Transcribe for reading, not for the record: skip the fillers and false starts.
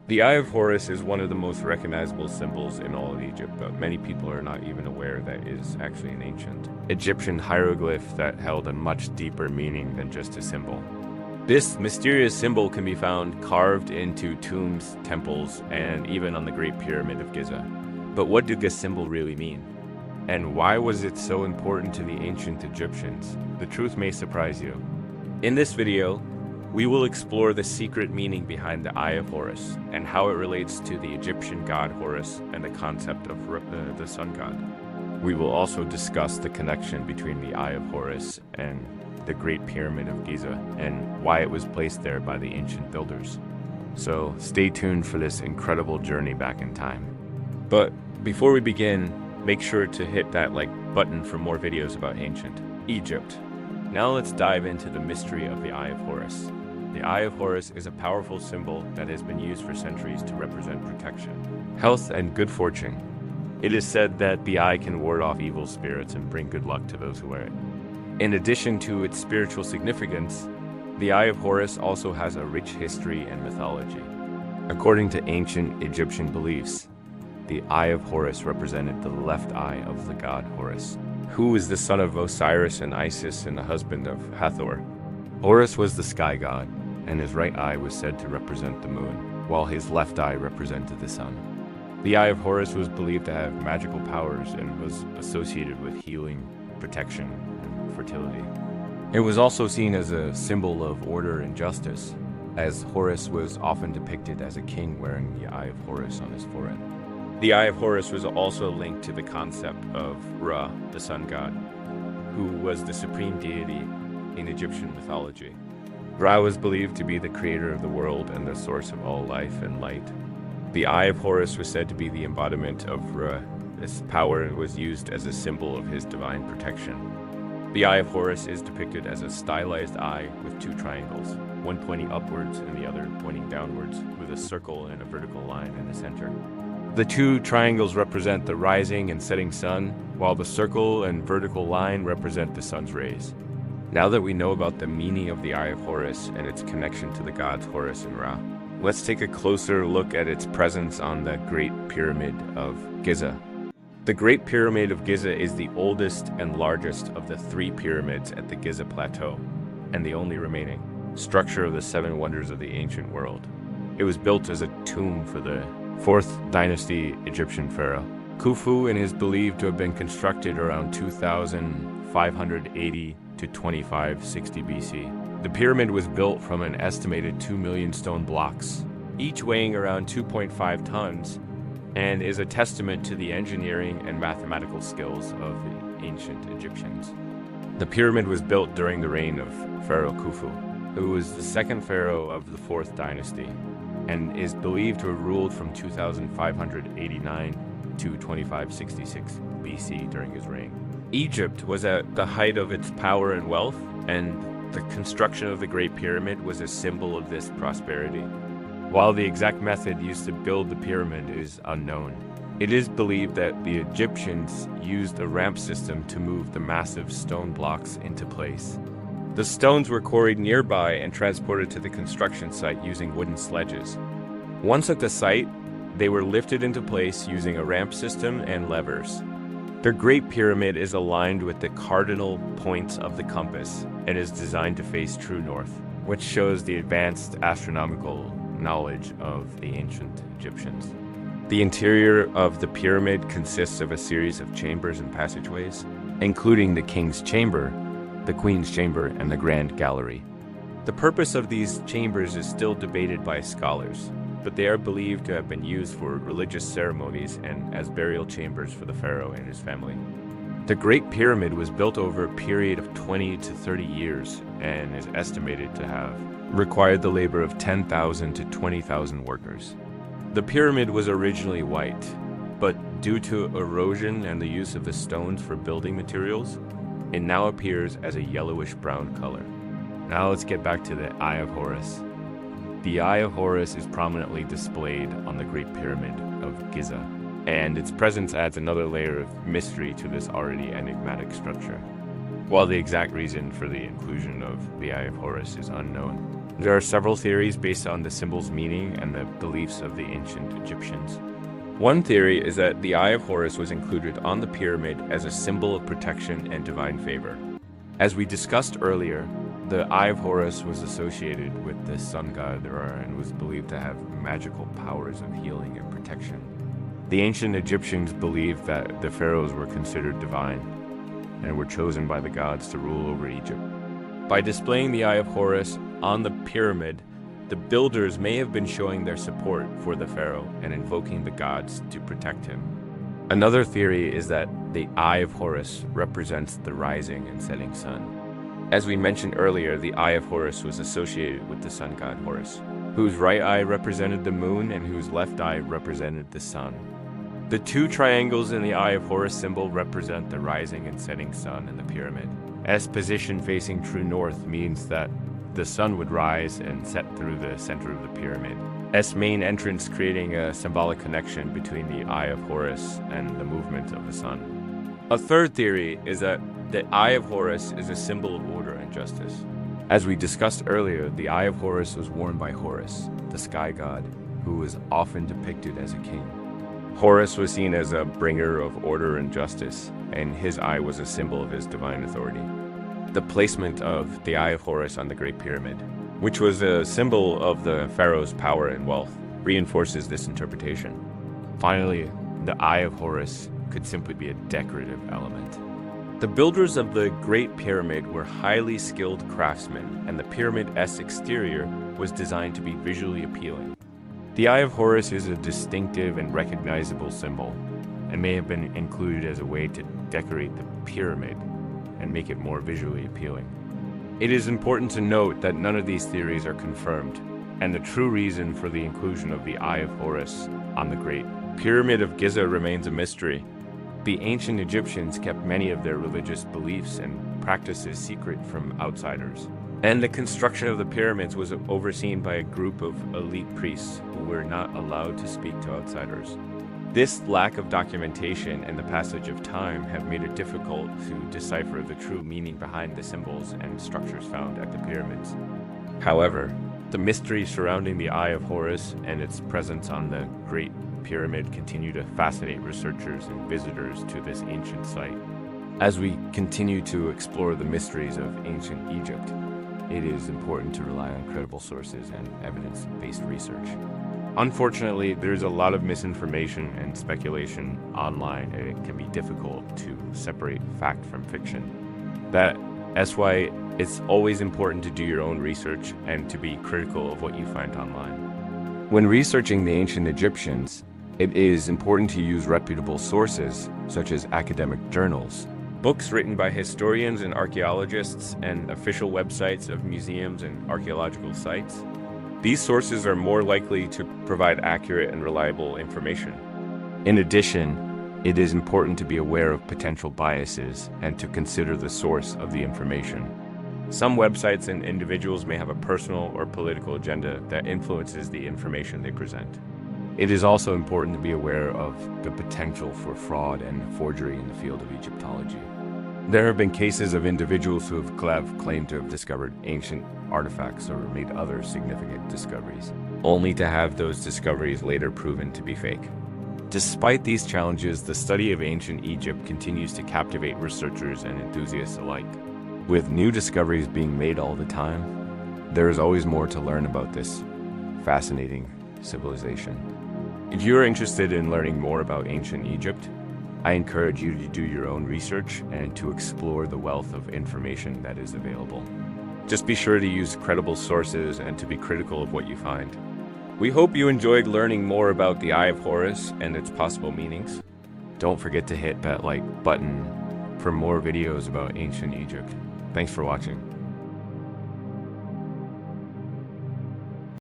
The Eye of Horus is one of the most recognizable symbols in all of Egypt, but many people are not even aware that it is actually an ancient Egyptian hieroglyph that held a much deeper meaning than just a symbol. This mysterious symbol can be found carved into tombs, temples, and even on the Great Pyramid of Giza. But what did this symbol really mean? And why was it so important to the ancient Egyptians? The truth may surprise you. In this video, we will explore the secret meaning behind the Eye of Horus and how it relates to the Egyptian god Horus and the concept of the sun god. We will also discuss the connection between the Eye of Horus and the Great Pyramid of Giza and why it was placed there by the ancient builders. So stay tuned for this incredible journey back in time. But before we begin, make sure to hit that like button for more videos about ancient Egypt. Now let's dive into the mystery of the Eye of Horus. The Eye of Horus is a powerful symbol that has been used for centuries to represent protection, health, and good fortune. It is said that the eye can ward off evil spirits and bring good luck to those who wear it. In addition to its spiritual significance, the Eye of Horus also has a rich history and mythology. According to ancient Egyptian beliefs, the Eye of Horus represented the left eye of the god Horus, who is the son of Osiris and Isis and the husband of Hathor. Horus was the sky god, and his right eye was said to represent the moon, while his left eye represented the sun. The Eye of Horus was believed to have magical powers and was associated with healing, protection, and fertility. It was also seen as a symbol of order and justice, as Horus was often depicted as a king wearing the Eye of Horus on his forehead. The Eye of Horus was also linked to the concept of Ra, the sun god, who was the supreme deity in Egyptian mythology. Ra was believed to be the creator of the world and the source of all life and light. The Eye of Horus was said to be the embodiment of Ra. This power was used as a symbol of his divine protection. The Eye of Horus is depicted as a stylized eye with two triangles, one pointing upwards and the other pointing downwards, with a circle and a vertical line in the center. The two triangles represent the rising and setting sun, while the circle and vertical line represent the sun's rays. Now that we know about the meaning of the Eye of Horus and its connection to the gods Horus and Ra, let's take a closer look at its presence on the Great Pyramid of Giza. The Great Pyramid of Giza is the oldest and largest of the three pyramids at the Giza Plateau, and the only remaining structure of the seven wonders of the ancient world. It was built as a tomb for the 4th dynasty Egyptian pharaoh Khufu, and is believed to have been constructed around 2580 to 2560 BC. The pyramid was built from an estimated 2 million stone blocks, each weighing around 2.5 tons, and is a testament to the engineering and mathematical skills of the ancient Egyptians. The pyramid was built during the reign of Pharaoh Khufu, who was the second pharaoh of the 4th dynasty, and is believed to have ruled from 2589 to 2566 BC during his reign. Egypt was at the height of its power and wealth, and the construction of the Great Pyramid was a symbol of this prosperity. While the exact method used to build the pyramid is unknown, it is believed that the Egyptians used a ramp system to move the massive stone blocks into place. The stones were quarried nearby and transported to the construction site using wooden sledges. Once at the site, they were lifted into place using a ramp system and levers. The Great Pyramid is aligned with the cardinal points of the compass and is designed to face true north, which shows the advanced astronomical knowledge of the ancient Egyptians. The interior of the pyramid consists of a series of chambers and passageways, including the king's chamber, the queen's chamber, and the grand gallery. The purpose of these chambers is still debated by scholars, but they are believed to have been used for religious ceremonies and as burial chambers for the pharaoh and his family. The Great Pyramid was built over a period of 20 to 30 years and is estimated to have required the labor of 10,000 to 20,000 workers. The pyramid was originally white, but due to erosion and the use of the stones for building materials, it now appears as a yellowish-brown color. Now let's get back to the Eye of Horus. The Eye of Horus is prominently displayed on the Great Pyramid of Giza, and its presence adds another layer of mystery to this already enigmatic structure. While the exact reason for the inclusion of the Eye of Horus is unknown, There are several theories based on the symbol's meaning and the beliefs of the ancient Egyptians. One theory is that the Eye of Horus was included on the pyramid as a symbol of protection and divine favor. As we discussed earlier, the Eye of Horus was associated with the sun god Ra and was believed to have magical powers of healing and protection. The ancient Egyptians believed that the pharaohs were considered divine and were chosen by the gods to rule over Egypt. By displaying the Eye of Horus on the pyramid, the builders may have been showing their support for the pharaoh and invoking the gods to protect him. Another theory is that the Eye of Horus represents the rising and setting sun. As we mentioned earlier, the Eye of Horus was associated with the sun god Horus, whose right eye represented the moon and whose left eye represented the sun. The two triangles in the Eye of Horus symbol represent the rising and setting sun in the pyramid. S position facing true north means that the sun would rise and set through the center of the pyramid. S main entrance creating a symbolic connection between the Eye of Horus and the movement of the sun. A third theory is that the Eye of Horus is a symbol of order and justice. As we discussed earlier, the Eye of Horus was worn by Horus, the sky god, who was often depicted as a king. Horus was seen as a bringer of order and justice, and his eye was a symbol of his divine authority. The placement of the Eye of Horus on the Great Pyramid, which was a symbol of the pharaoh's power and wealth, reinforces this interpretation. Finally, the Eye of Horus could simply be a decorative element. The builders of the Great Pyramid were highly skilled craftsmen, and the pyramid's exterior was designed to be visually appealing. The Eye of Horus is a distinctive and recognizable symbol, and may have been included as a way to decorate the pyramid and make it more visually appealing. It is important to note that none of these theories are confirmed, and the true reason for the inclusion of the Eye of Horus on the Great Pyramid of Giza remains a mystery. The ancient Egyptians kept many of their religious beliefs and practices secret from outsiders, and the construction of the pyramids was overseen by a group of elite priests who were not allowed to speak to outsiders. This lack of documentation and the passage of time have made it difficult to decipher the true meaning behind the symbols and structures found at the pyramids. However, the mysteries surrounding the Eye of Horus and its presence on the Great Pyramid continue to fascinate researchers and visitors to this ancient site. As we continue to explore the mysteries of ancient Egypt, it is important to rely on credible sources and evidence-based research. Unfortunately, there's a lot of misinformation and speculation online, and it can be difficult to separate fact from fiction. That's why it's always important to do your own research and to be critical of what you find online. When researching the ancient Egyptians, it is important to use reputable sources, such as academic journals, books written by historians and archaeologists, and official websites of museums and archaeological sites. These sources are more likely to provide accurate and reliable information. In addition, it is important to be aware of potential biases and to consider the source of the information. Some websites and individuals may have a personal or political agenda that influences the information they present. It is also important to be aware of the potential for fraud and forgery in the field of Egyptology. There have been cases of individuals who have claimed to have discovered ancient artifacts or made other significant discoveries, only to have those discoveries later proven to be fake. Despite these challenges, the study of ancient Egypt continues to captivate researchers and enthusiasts alike. With new discoveries being made all the time, there is always more to learn about this fascinating civilization. If you are interested in learning more about ancient Egypt, I encourage you to do your own research and to explore the wealth of information that is available. Just be sure to use credible sources and to be critical of what you find. We hope you enjoyed learning more about the Eye of Horus and its possible meanings. Don't forget to hit that like button for more videos about ancient Egypt. Thanks for watching.